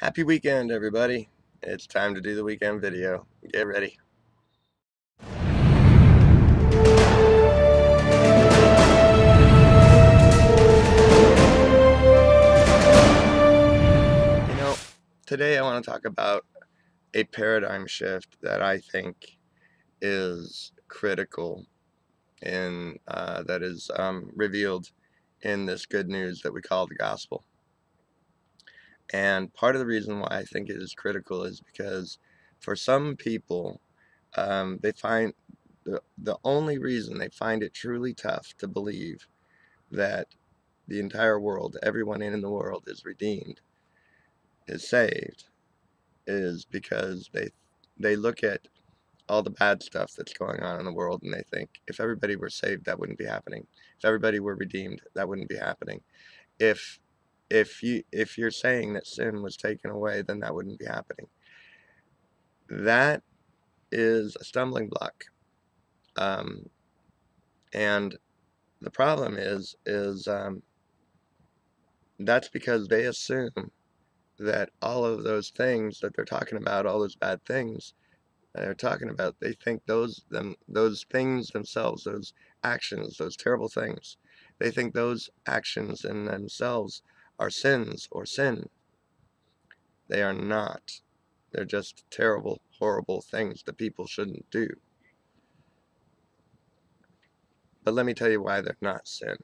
Happy weekend, everybody. It's time to do the weekend video. Get ready. You know, today I want to talk about a paradigm shift that I think is critical in that is revealed in this good news that we call the gospel. And part of the reason why I think it is critical is because for some people, they find the only reason they find it truly tough to believe that the entire world, everyone in the world is redeemed, is saved, is because they look at all the bad stuff that's going on in the world and they think if everybody were saved, that wouldn't be happening. If everybody were redeemed, that wouldn't be happening. If if you're saying that sin was taken away, then that wouldn't be happening. That is a stumbling block. And the problem is that's because they assume that all of those things that they're talking about, all those bad things that they're talking about, they think those things themselves, those actions, those terrible things, they think those actions in themselves are sins or sin. They are not. They're just terrible, horrible things that people shouldn't do. But let me tell you why they're not sin.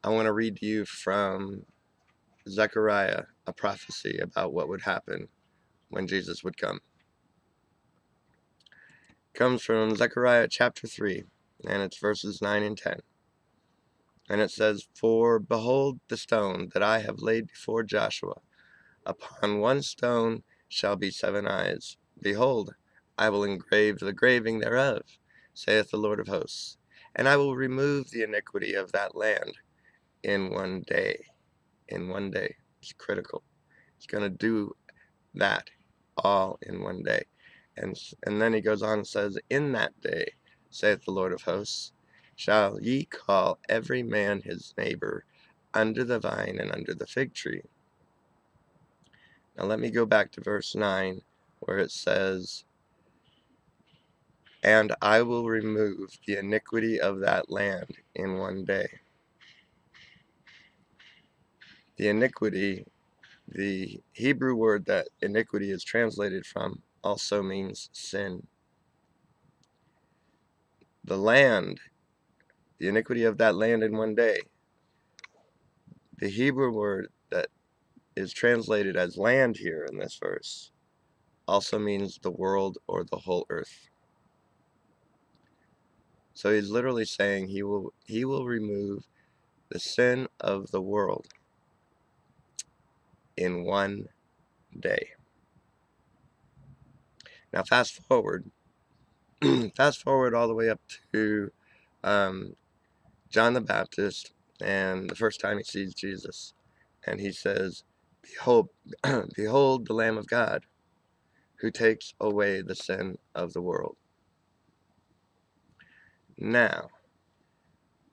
I want to read to you from Zechariah, a prophecy about what would happen when Jesus would come. It comes from Zechariah chapter 3, and it's verses 9 and 10. And it says, "For behold the stone that I have laid before Joshua, upon one stone shall be 7 eyes. Behold, I will engrave the graving thereof, saith the Lord of hosts, and I will remove the iniquity of that land in one day." In one day. It's critical. It's going to do that all in one day. And then he goes on and says, "In that day, saith the Lord of hosts, shall ye call every man his neighbor under the vine and under the fig tree." Now let me go back to verse 9 where it says, "And I will remove the iniquity of that land in one day." The iniquity, the Hebrew word that iniquity is translated from, also means sin. The land, the iniquity of that land in one day. The Hebrew word that is translated as land here in this verse also means the world or the whole earth. So he's literally saying he will remove the sin of the world in one day. Now fast forward all the way up to John the Baptist, and the first time he sees Jesus, and he says, "Behold, behold the Lamb of God, who takes away the sin of the world." Now,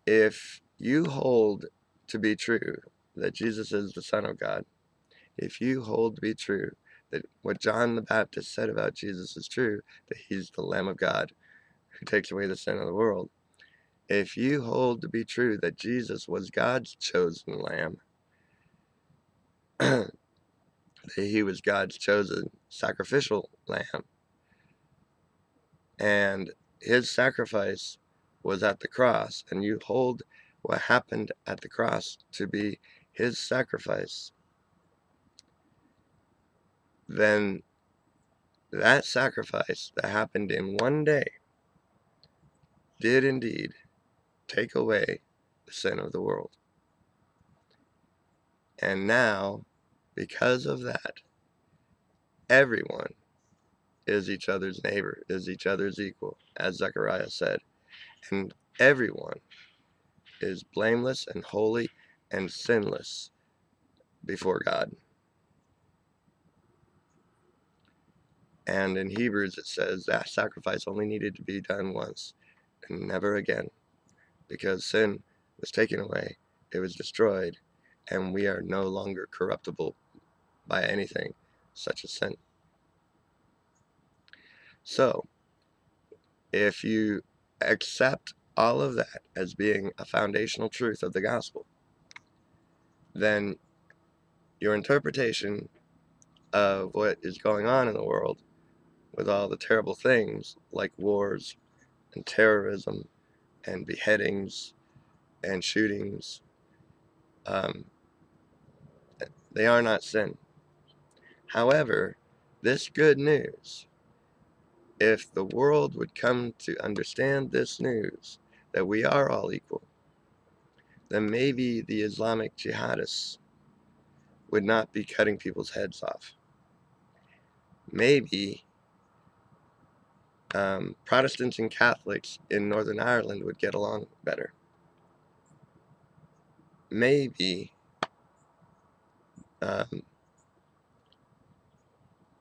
if you hold to be true that Jesus is the Son of God, if you hold to be true that what John the Baptist said about Jesus is true, that he's the Lamb of God who takes away the sin of the world, if you hold to be true that Jesus was God's chosen Lamb, that he was God's chosen sacrificial lamb, and his sacrifice was at the cross, and you hold what happened at the cross to be his sacrifice, then that sacrifice that happened in one day did indeed take away the sin of the world. And now, because of that, everyone is each other's neighbor, is each other's equal, as Zechariah said. And everyone is blameless and holy and sinless before God. And in Hebrews it says that sacrifice only needed to be done once and never again, because sin was taken away, it was destroyed, and we are no longer corruptible by anything such as sin. So, if you accept all of that as being a foundational truth of the gospel, then your interpretation of what is going on in the world with all the terrible things like wars and terrorism and beheadings and shootings, um, they are not sin. However, this good news, if the world would come to understand this news, that we are all equal, then maybe the Islamic jihadists would not be cutting people's heads off. Maybe Protestants and Catholics in Northern Ireland would get along better. Maybe um,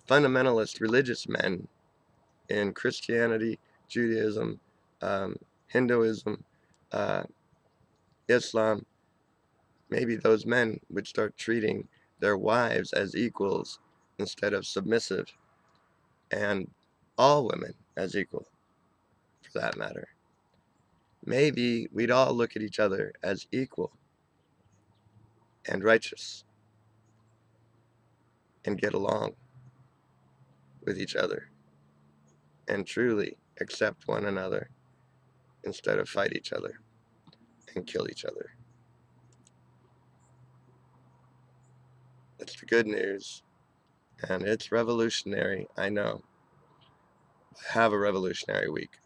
fundamentalist religious men in Christianity, Judaism, Hinduism, uh, Islam, maybe those men would start treating their wives as equals instead of submissive, and all women as equal, for that matter. Maybe we'd all look at each other as equal and righteous and get along with each other and truly accept one another instead of fight each other and kill each other. It's the good news, and it's revolutionary, I know. Have a revolutionary week.